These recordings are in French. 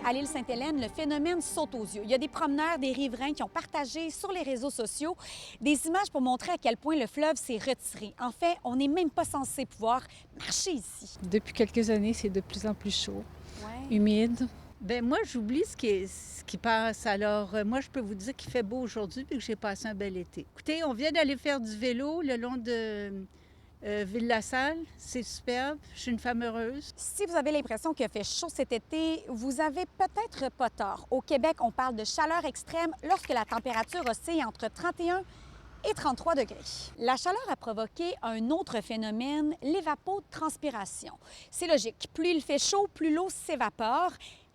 À l'île Sainte-Hélène, le phénomène saute aux yeux. Il y a des promeneurs, des riverains qui ont partagé sur les réseaux sociaux des images pour montrer à quel point le fleuve s'est retiré. En fait, on n'est même pas censé pouvoir marcher ici. Depuis quelques années, c'est de plus en plus chaud, Ouais. humide. Ben moi, j'oublie ce qui passe. Alors, moi, je peux vous dire qu'il fait beau aujourd'hui puis que j'ai passé un bel été. Écoutez, on vient d'aller faire du vélo le long de Ville-la-Salle. C'est superbe. Je suis une femme heureuse. Si vous avez l'impression qu'il a fait chaud cet été, vous avez peut-être pas tort. Au Québec, on parle de chaleur extrême lorsque la température oscille entre 31 et 33 degrés. La chaleur a provoqué un autre phénomène, l'évapotranspiration. C'est logique. Plus il fait chaud, plus l'eau s'évapore.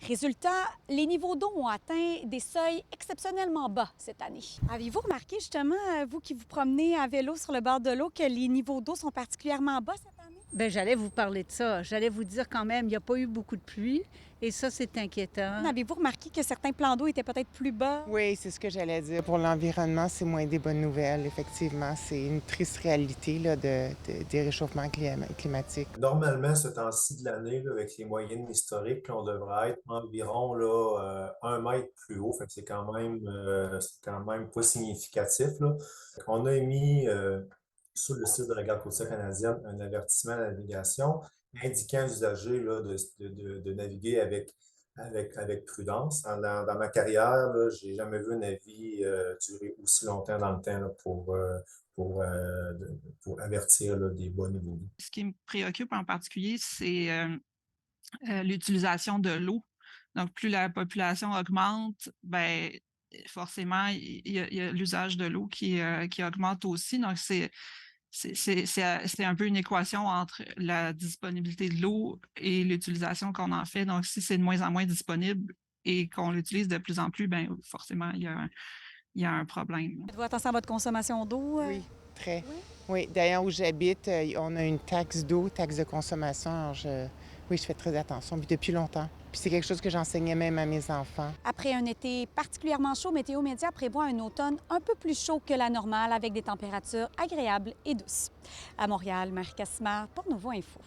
Résultat, les niveaux d'eau ont atteint des seuils exceptionnellement bas cette année. Avez-vous remarqué justement, vous qui vous promenez à vélo sur le bord de l'eau, que les niveaux d'eau sont particulièrement bas cette année? Ben j'allais vous parler de ça. J'allais vous dire quand même, il n'y a pas eu beaucoup de pluie et ça, c'est inquiétant. Avez-vous remarqué que certains plans d'eau étaient peut-être plus bas? Oui, c'est ce que j'allais dire. Pour l'environnement, c'est moins des bonnes nouvelles. Effectivement, c'est une triste réalité là, des réchauffements climatiques. Normalement, ce temps-ci de l'année, là, avec les moyennes historiques, là, on devrait être environ là, 1 mètre plus haut. Fait que c'est quand même pas significatif, là. On a émis sur le site de la Garde côtière canadienne un avertissement à la navigation indiquant aux usagers là, de naviguer avec prudence. Dans ma carrière, là, j'ai jamais vu un navire durer aussi longtemps dans le temps là, pour, euh, pour avertir là, des bas niveaux d'eau. Ce qui me préoccupe en particulier, c'est l'utilisation de l'eau. Donc, plus la population augmente, ben forcément, il y a l'usage de l'eau qui augmente aussi. Donc, c'est un peu une équation entre la disponibilité de l'eau et l'utilisation qu'on en fait. Donc, si c'est de moins en moins disponible et qu'on l'utilise de plus en plus, ben forcément, il y a un problème. Faites-vous attention à votre consommation d'eau? Oui, très. Oui? Oui, d'ailleurs, où j'habite, on a une taxe d'eau, taxe de consommation. Alors oui, je fais très attention, puis depuis longtemps. Puis c'est quelque chose que j'enseignais même à mes enfants. Après un été particulièrement chaud, Météo Média prévoit un automne un peu plus chaud que la normale avec des températures agréables et douces. À Montréal, Marie Casimard pour Nouveau Info.